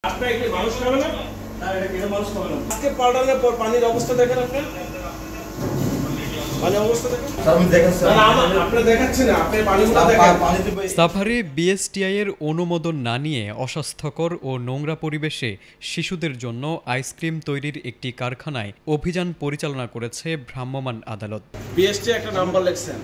আপনার কি মানুষ খাবে না? না, এটা কি মানুষ খাবে না। আজকে পাল্টানোর পর পানির অবস্থা দেখেন আপনি। পানির অবস্থা দেখেন। স্যার আমি দেখাচ্ছি। না আপনি দেখাচ্ছেন না, আপনি পানিগুলো দেখেন। সাভারে বিএসটিআই এর অনুমোদন না নিয়ে অস্বাস্থ্যকর ও নোংরা পরিবেশে শিশুদের জন্য আইসক্রিম তৈরির একটি কারখানায় অভিযান পরিচালনা করেছে ভ্রাম্যমাণ আদালত। বিএসটি একটা নাম্বার লেখছেন।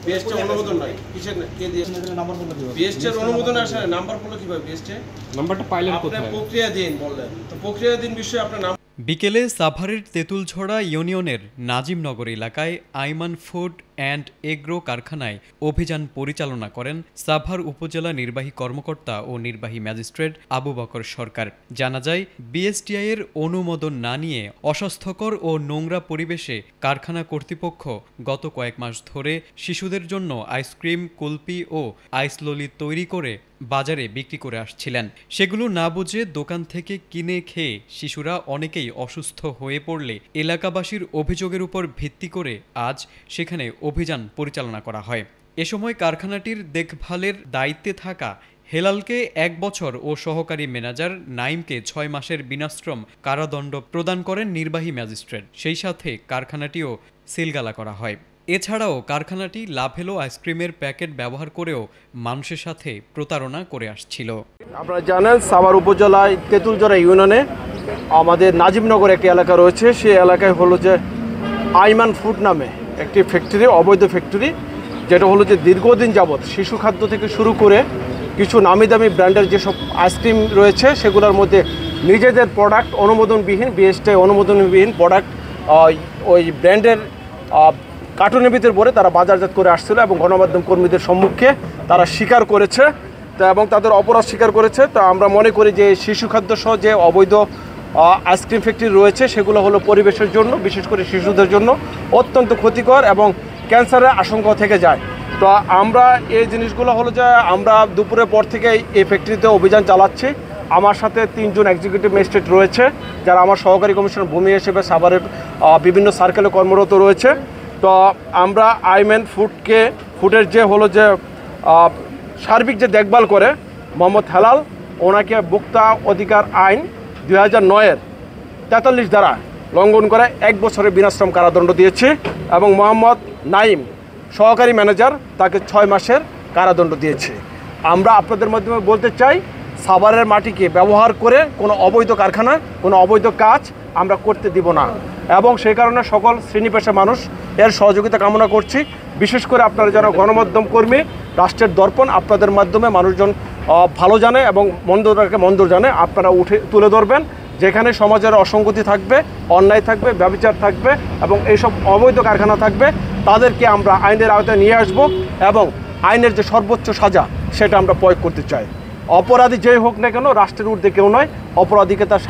বিএসটি অনুমোদন নাই। কিসের কে দিয়েছেন নাম্বার বলে দিবেন। বিএসটি এর অনুমোদন আসে নাম্বার বলে কিভাবে বিএসটি? নাম্বারটা পাইলেন কোথায়? আপনি প্রক্রিয়া দিন বললেন। তো প্রক্রিয়া দিন বিষয়ে আপনার নাম। বিকেলে সাভারের তেঁতুলছড়া ইউনিয়নের নাজিমনগর এলাকায় আইমান ফুড অ্যান্ড এগ্রো কারখানায় অভিযান পরিচালনা করেন সাভার উপজেলা নির্বাহী কর্মকর্তা ও নির্বাহী ম্যাজিস্ট্রেট আবু বকর সরকার। জানা যায়, বিএসটিআই এর অনুমোদন না নিয়ে অস্বাস্থ্যকর ও নোংরা পরিবেশে কারখানা কর্তৃপক্ষ গত কয়েক মাস ধরে শিশুদের জন্য আইসক্রিম, কুলপি ও আইসললি তৈরি করে বাজারে বিক্রি করে আসছিলেন। সেগুলো না বুঝে দোকান থেকে কিনে খেয়ে শিশুরা অনেকেই অসুস্থ হয়ে পড়লে এলাকাবাসীর অভিযোগের উপর ভিত্তি করে আজ সেখানে অভিযান পরিচালনা করা হয়। এ সময় কারখানাটির দেখভালের দায়িত্বে থাকা হেলালকে 1 বছর ও সহকারী ম্যানেজার নাইমকে 6 মাসের বিনাশ্রম কারাদণ্ড প্রদান করেন নির্বাহী ম্যাজিস্ট্রেট। সেই সাথে কারখানাটিও সিলগালা করা হয়। এছাড়াও কারখানাটি লাভেলো আইসক্রিমের প্যাকেট ব্যবহার করেও মানুষের সাথে প্রতারণা করে আসছিল। আপনারা জানেন, সাভার উপজেলায় তেঁতুলছড়া ইউনিয়নে আমাদের নাজিমনগর একটি এলাকা রয়েছে। সেই এলাকায় হলো যে আইমান ফুড নামে একটি ফ্যাক্টরি, অবৈধ ফ্যাক্টরি, যেটা হলো যে দীর্ঘদিন যাবৎ শিশু খাদ্য থেকে শুরু করে কিছু নামি দামি ব্র্যান্ডের যেসব আইসক্রিম রয়েছে সেগুলোর মধ্যে নিজেদের প্রোডাক্ট অনুমোদনবিহীন, বিএসটিআই অনুমোদনবিহীন প্রোডাক্ট ওই ব্র্যান্ডের কার্টুনের ভিতর ভরে তারা বাজারজাত করে আসছিল এবং গণমাধ্যম কর্মীদের সম্মুখে তারা স্বীকার করেছে এবং তাদের অপরাধ স্বীকার করেছে। তো আমরা মনে করি যে শিশু খাদ্য সহ যে অবৈধ আইসক্রিম ফ্যাক্টরি রয়েছে সেগুলো হলো পরিবেশের জন্য, বিশেষ করে শিশুদের জন্য অত্যন্ত ক্ষতিকর এবং ক্যান্সারের আশঙ্কা থেকে যায়। তো আমরা এই জিনিসগুলো হলো যে আমরা দুপুরের পর থেকে এই ফ্যাক্টরিতে অভিযান চালাচ্ছি। আমার সাথে 3 জন এক্সিকিউটিভ ম্যাজিস্ট্রেট রয়েছে, যারা আমার সহকারী কমিশনার ভূমি হিসেবে সাভারের বিভিন্ন সার্কেলে কর্মরত রয়েছে। তো আমরা আইমান ফুডের যে হলো যে সার্বিক যে দেখভাল করে মোহাম্মদ হেলাল, ওনাকে ভোক্তা অধিকার আইন 2009-এর 43 ধারা লঙ্ঘন করে 1 বছরের বিনাশ্রম কারাদণ্ড দিয়েছে এবং মোহাম্মদ নাইম সহকারী ম্যানেজার, তাকে 6 মাসের কারাদণ্ড দিয়েছে। আমরা আপনাদের মাধ্যমে বলতে চাই, সাভারের মাটিকে ব্যবহার করে কোনো অবৈধ কারখানা, কোনো অবৈধ কাজ আমরা করতে দিব না এবং সেই কারণে সকল শ্রেণী পেশা মানুষ এর সহযোগিতা কামনা করছি। বিশেষ করে আপনারা যারা গণমাধ্যম কর্মী, রাষ্ট্রের দর্পণ, আপনাদের মাধ্যমে মানুষজন ভালো জানে এবং মন্দটাকে মন্দ জানে, আপনারা তুলে ধরবেন। যেখানে সমাজের অসঙ্গতি থাকবে, অন্যায় থাকবে, ব্যভিচার থাকবে এবং এইসব অবৈধ কারখানা থাকবে, তাদেরকে আমরা আইনের আওতায় নিয়ে আসব এবং আইনের যে সর্বোচ্চ সাজা সেটা আমরা প্রয়োগ করতে চাই। অপরাধী যেই হোক না কেন, রাষ্ট্রের ঊর্ধ্বে কেউ নয়, অপরাধীকে তার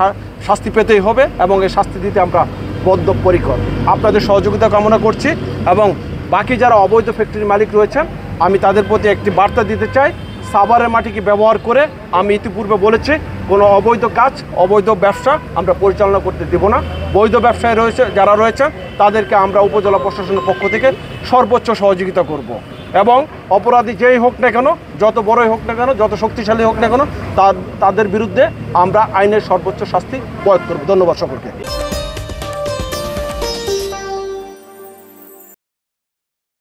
শাস্তি পেতেই হবে এবং এই শাস্তি দিতে আমরা বদ্ধপরিকর। আপনাদের সহযোগিতা কামনা করছি এবং বাকি যারা অবৈধ ফ্যাক্টরির মালিক রয়েছেন, আমি তাদের প্রতি একটি বার্তা দিতে চাই, সাভারের মাটিকে ব্যবহার করে আমি ইতিপূর্বে বলেছি কোনো অবৈধ কাজ, অবৈধ ব্যবসা আমরা পরিচালনা করতে দেব না। বৈধ ব্যবসায়ী রয়েছে যারা রয়েছেন তাদেরকে আমরা উপজেলা প্রশাসনের পক্ষ থেকে সর্বোচ্চ সহযোগিতা করব এবং অপরাধী যেই হোক না কেন, যত বড়ই হোক না কেন, যত শক্তিশালী হোক না কেন, তাদের বিরুদ্ধে আমরা আইনের সর্বোচ্চ শাস্তি প্রয়োগ করব। ধন্যবাদ সকলকে।